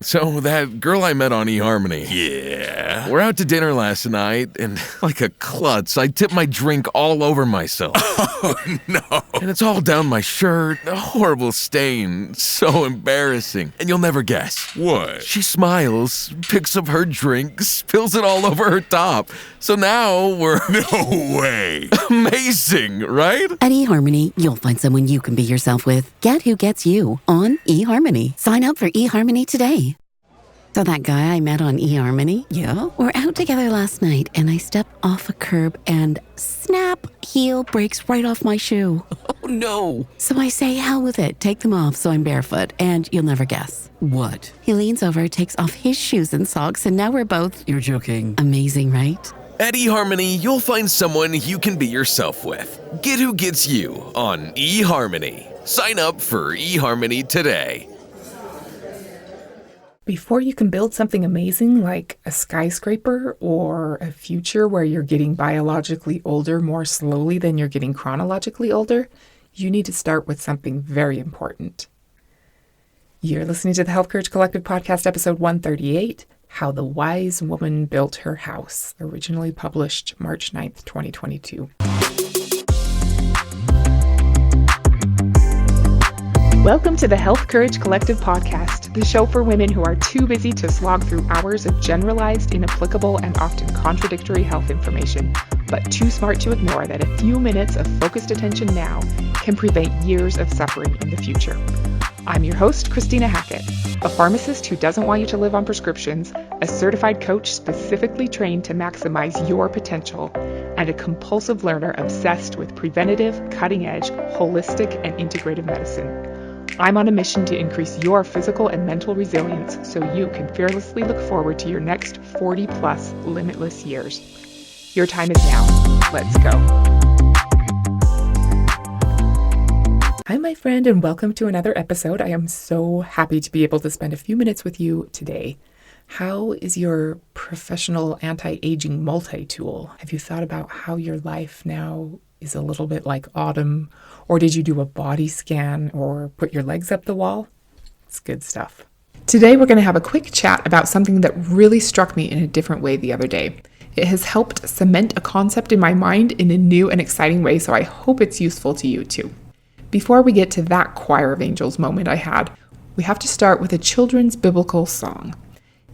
So that girl I met on eHarmony. Yeah. We're out to dinner last night, and like a klutz, I tipped my drink all over myself. Oh, no. And it's all down my shirt, a horrible stain, so embarrassing. And you'll never guess. What? She smiles, picks up her drink, spills it all over her top. So now we're... No way. Amazing, right? At eHarmony, you'll find someone you can be yourself with. Get who gets you on eHarmony. Sign up for eHarmony today. So that guy I met on eHarmony, yeah, we're out together last night and I step off a curb and snap, heel breaks right off my shoe. Oh no. So I say, hell with it, take them off so I'm barefoot, and you'll never guess. What? He leans over, takes off his shoes and socks, and now we're both... You're joking. Amazing, right? At eHarmony, you'll find someone you can be yourself with. Get who gets you on eHarmony. Sign up for eHarmony today. Before you can build something amazing like a skyscraper or a future where you're getting biologically older more slowly than you're getting chronologically older, you need to start with something very important. You're listening to the Health Courage Collective podcast, episode 138, How the Wise Woman Built Her House, originally published March 9th, 2022. Welcome to the Health Courage Collective podcast, the show for women who are too busy to slog through hours of generalized, inapplicable, and often contradictory health information, but too smart to ignore that a few minutes of focused attention now can prevent years of suffering in the future. I'm your host, Christina Hackett, a pharmacist who doesn't want you to live on prescriptions, a certified coach specifically trained to maximize your potential, and a compulsive learner obsessed with preventative, cutting-edge, holistic, and integrative medicine. I'm on a mission to increase your physical and mental resilience so you can fearlessly look forward to your next 40-plus limitless years. Your time is now. Let's go. Hi, my friend, and welcome to another episode. I am so happy to be able to spend a few minutes with you today. How is your professional anti-aging multi-tool? Have you thought about how your life now is a little bit like autumn? Or did you do a body scan or put your legs up the wall? It's good stuff. Today, we're going to have a quick chat about something that really struck me in a different way the other day. It has helped cement a concept in my mind in a new and exciting way, so I hope it's useful to you too. Before we get to that choir of angels moment I had, we have to start with a children's biblical song.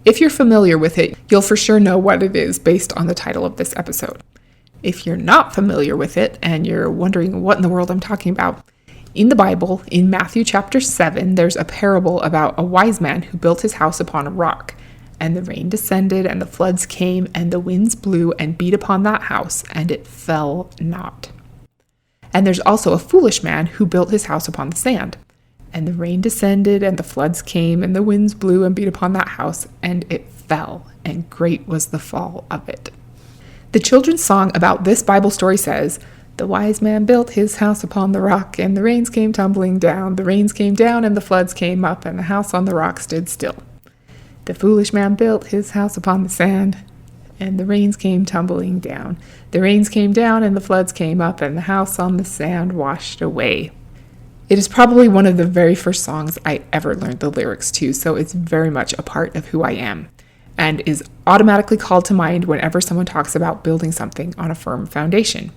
If you're familiar with it, you'll for sure know what it is based on the title of this episode. If you're not familiar with it and you're wondering what in the world I'm talking about, in the Bible, in Matthew chapter 7, there's a parable about a wise man who built his house upon a rock. And the rain descended, and the floods came, and the winds blew and beat upon that house, and it fell not. And there's also a foolish man who built his house upon the sand. And the rain descended, and the floods came, and the winds blew and beat upon that house, and it fell, and great was the fall of it. The children's song about this Bible story says, "The wise man built his house upon the rock, and the rains came tumbling down. The rains came down, and the floods came up, and the house on the rock stood still. The foolish man built his house upon the sand, and the rains came tumbling down. The rains came down, and the floods came up, and the house on the sand washed away." It is probably one of the very first songs I ever learned the lyrics to, so it's very much a part of who I am, and is automatically called to mind whenever someone talks about building something on a firm foundation.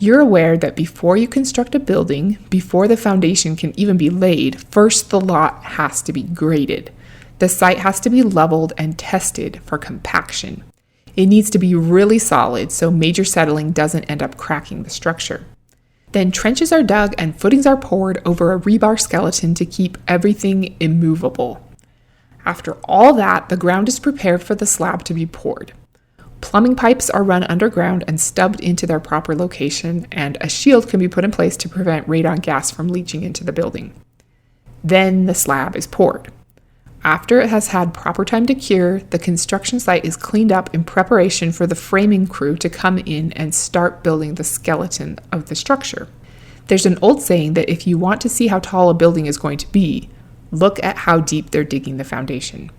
You're aware that before you construct a building, before the foundation can even be laid, first the lot has to be graded. The site has to be leveled and tested for compaction. It needs to be really solid so major settling doesn't end up cracking the structure. Then trenches are dug and footings are poured over a rebar skeleton to keep everything immovable. After all that, the ground is prepared for the slab to be poured. Plumbing pipes are run underground and stubbed into their proper location, and a shield can be put in place to prevent radon gas from leaching into the building. Then the slab is poured. After it has had proper time to cure, the construction site is cleaned up in preparation for the framing crew to come in and start building the skeleton of the structure. There's an old saying that if you want to see how tall a building is going to be, look at how deep they're digging the foundation.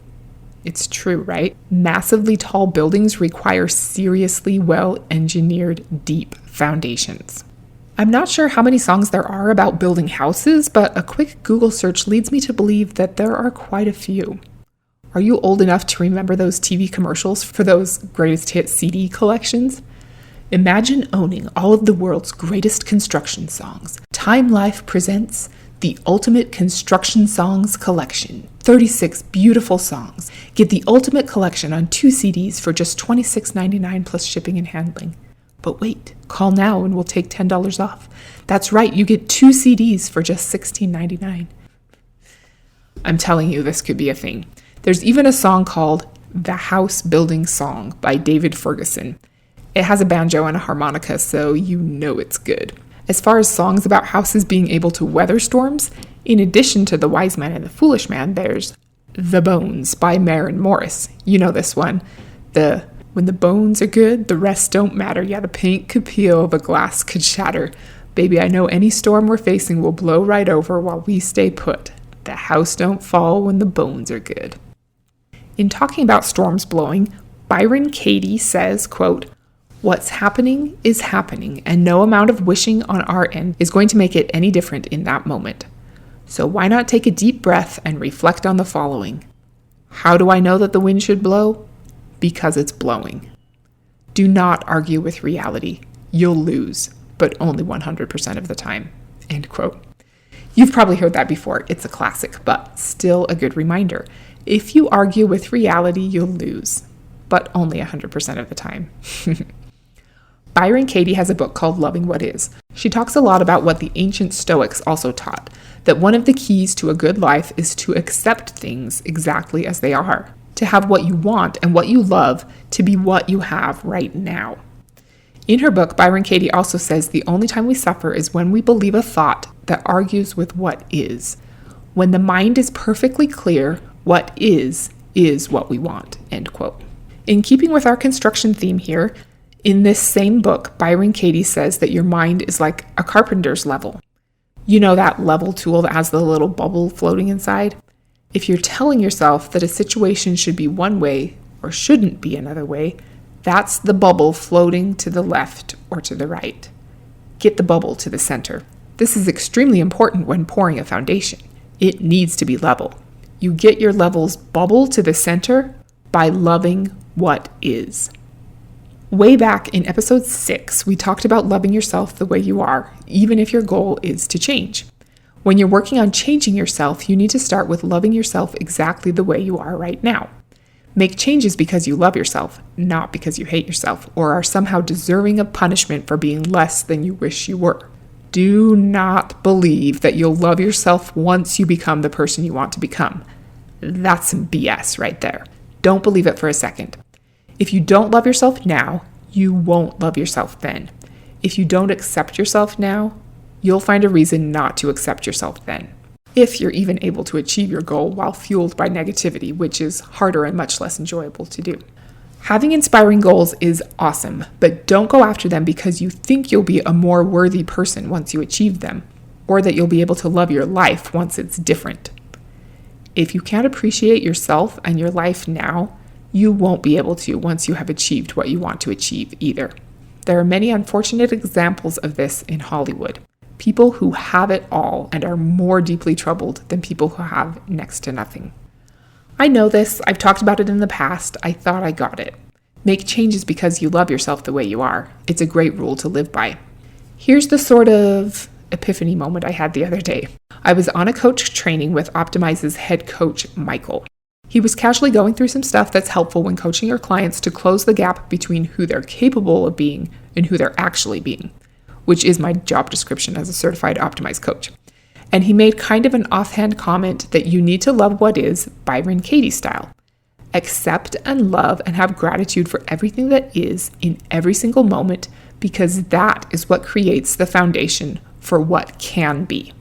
It's true, right? Massively tall buildings require seriously well-engineered, deep foundations. I'm not sure how many songs there are about building houses, but a quick Google search leads me to believe that there are quite a few. Are you old enough to remember those TV commercials for those greatest hit CD collections? Imagine owning all of the world's greatest construction songs. Time Life presents the Ultimate Construction Songs Collection. 36 beautiful songs. Get the ultimate collection on 2 CDs for just $26.99 plus shipping and handling. But wait, call now and we'll take $10 off. That's right, you get 2 CDs for just $16.99. I'm telling you, this could be a thing. There's even a song called The House Building Song by David Ferguson. It has a banjo and a harmonica, so you know it's good. As far as songs about houses being able to weather storms, in addition to The Wise Man and the Foolish Man, there's The Bones by Maren Morris. You know this one. When the bones are good, the rest don't matter. Yeah, the paint could peel, the glass could shatter. Baby, I know any storm we're facing will blow right over while we stay put. The house don't fall when the bones are good. In talking about storms blowing, Byron Katie says, quote, "What's happening is happening, and no amount of wishing on our end is going to make it any different in that moment. So why not take a deep breath and reflect on the following. How do I know that the wind should blow? Because it's blowing. Do not argue with reality. You'll lose, but only 100% of the time." End quote. You've probably heard that before. It's a classic, but still a good reminder. If you argue with reality, you'll lose, but only 100% of the time. Byron Katie has a book called Loving What Is. She talks a lot about what the ancient Stoics also taught, that one of the keys to a good life is to accept things exactly as they are, to have what you want and what you love to be what you have right now. In her book, Byron Katie also says the only time we suffer is when we believe a thought that argues with what is. When the mind is perfectly clear, what is what we want, end quote. In keeping with our construction theme here, in this same book, Byron Katie says that your mind is like a carpenter's level. You know that level tool that has the little bubble floating inside? If you're telling yourself that a situation should be one way or shouldn't be another way, that's the bubble floating to the left or to the right. Get the bubble to the center. This is extremely important when pouring a foundation. It needs to be level. You get your level's bubble to the center by loving what is. Way back in episode 6, we talked about loving yourself the way you are, even if your goal is to change. When you're working on changing yourself, you need to start with loving yourself exactly the way you are right now. Make changes because you love yourself, not because you hate yourself or are somehow deserving of punishment for being less than you wish you were. Do not believe that you'll love yourself once you become the person you want to become. That's some BS right there. Don't believe it for a second. If you don't love yourself now, you won't love yourself then. If you don't accept yourself now, you'll find a reason not to accept yourself then. If you're even able to achieve your goal while fueled by negativity, which is harder and much less enjoyable to do. Having inspiring goals is awesome, but don't go after them because you think you'll be a more worthy person once you achieve them, or that you'll be able to love your life once it's different. If you can't appreciate yourself and your life now, you won't be able to once you have achieved what you want to achieve either. There are many unfortunate examples of this in Hollywood. People who have it all and are more deeply troubled than people who have next to nothing. I know this. I've talked about it in the past. I thought I got it. Make changes because you love yourself the way you are. It's a great rule to live by. Here's the sort of epiphany moment I had the other day. I was on a coach training with Optimize's head coach, Michael. He was casually going through some stuff that's helpful when coaching your clients to close the gap between who they're capable of being and who they're actually being, which is my job description as a certified Optimize coach. And he made kind of an offhand comment that you need to love what is, Byron Katie style. Accept and love and have gratitude for everything that is in every single moment, because that is what creates the foundation for what can be.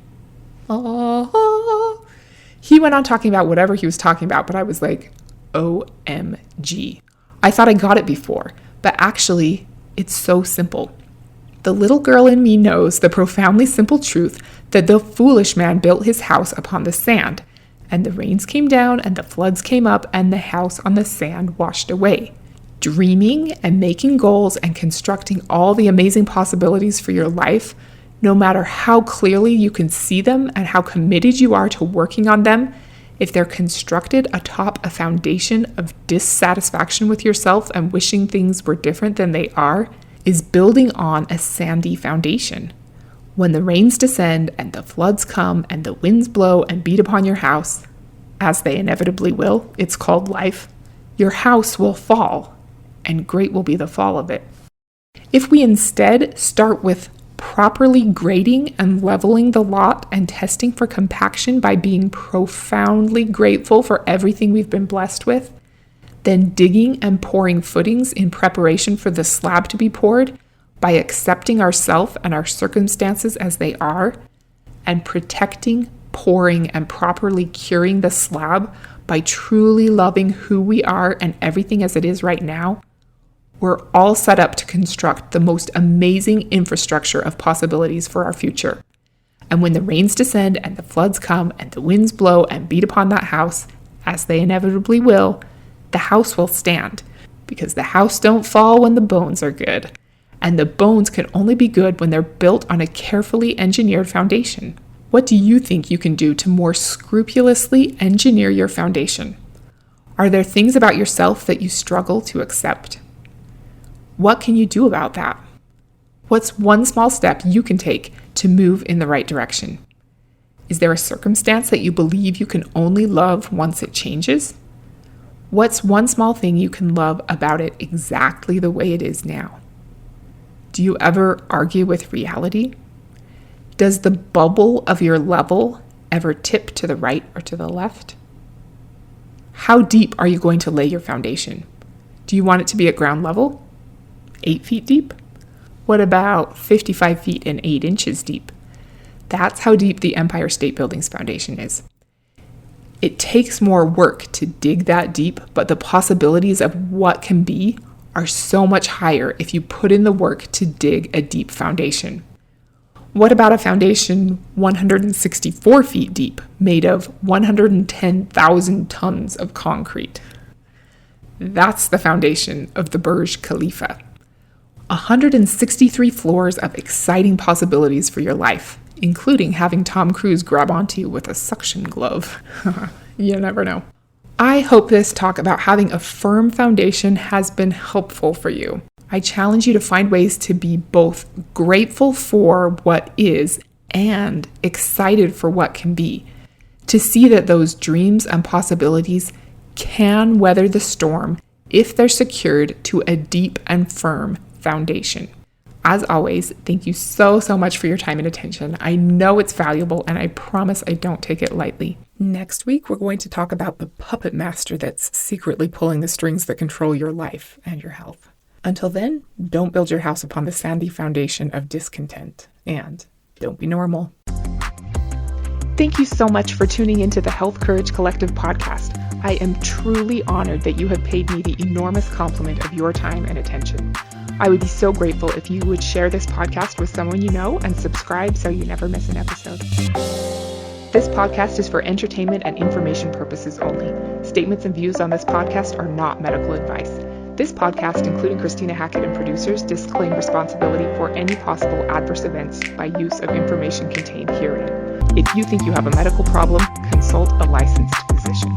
He went on talking about whatever he was talking about, but I was like, OMG. I thought I got it before, but actually, it's so simple. The little girl in me knows the profoundly simple truth that the foolish man built his house upon the sand, and the rains came down, and the floods came up, and the house on the sand washed away. Dreaming and making goals and constructing all the amazing possibilities for your life, no matter how clearly you can see them and how committed you are to working on them, if they're constructed atop a foundation of dissatisfaction with yourself and wishing things were different than they are, is building on a sandy foundation. When the rains descend and the floods come and the winds blow and beat upon your house, as they inevitably will, it's called life, your house will fall, and great will be the fall of it. If we instead start with properly grading and leveling the lot and testing for compaction by being profoundly grateful for everything we've been blessed with, then digging and pouring footings in preparation for the slab to be poured by accepting ourselves and our circumstances as they are, and protecting, pouring, and properly curing the slab by truly loving who we are and everything as it is right now, we're all set up to construct the most amazing infrastructure of possibilities for our future. And when the rains descend and the floods come and the winds blow and beat upon that house, as they inevitably will, the house will stand, because the house don't fall when the bones are good. And the bones can only be good when they're built on a carefully engineered foundation. What do you think you can do to more scrupulously engineer your foundation? Are there things about yourself that you struggle to accept? What can you do about that? What's one small step you can take to move in the right direction? Is there a circumstance that you believe you can only love once it changes? What's one small thing you can love about it exactly the way it is now? Do you ever argue with reality? Does the bubble of your level ever tip to the right or to the left? How deep are you going to lay your foundation? Do you want it to be at ground level? 8 feet deep? What about 55 feet and 8 inches deep? That's how deep the Empire State Building's foundation is. It takes more work to dig that deep, but the possibilities of what can be are so much higher if you put in the work to dig a deep foundation. What about a foundation 164 feet deep, made of 110,000 tons of concrete? That's the foundation of the Burj Khalifa. 163 floors of exciting possibilities for your life, including having Tom Cruise grab onto you with a suction glove. You never know. I hope this talk about having a firm foundation has been helpful for you. I challenge you to find ways to be both grateful for what is and excited for what can be, to see that those dreams and possibilities can weather the storm if they're secured to a deep and firm foundation. As always, thank you so much for your time and attention. I know it's valuable, and I promise I don't take it lightly. Next week, we're going to talk about the puppet master that's secretly pulling the strings that control your life and your health. Until then, don't build your house upon the sandy foundation of discontent, and don't be normal. Thank you so much for tuning into the Health Courage Collective podcast. I am truly honored that you have paid me the enormous compliment of your time and attention. I would be so grateful if you would share this podcast with someone you know and subscribe so you never miss an episode. This podcast is for entertainment and information purposes only. Statements and views on this podcast are not medical advice. This podcast, including Christina Hackett and producers, disclaim responsibility for any possible adverse events by use of information contained herein. If you think you have a medical problem, consult a licensed physician.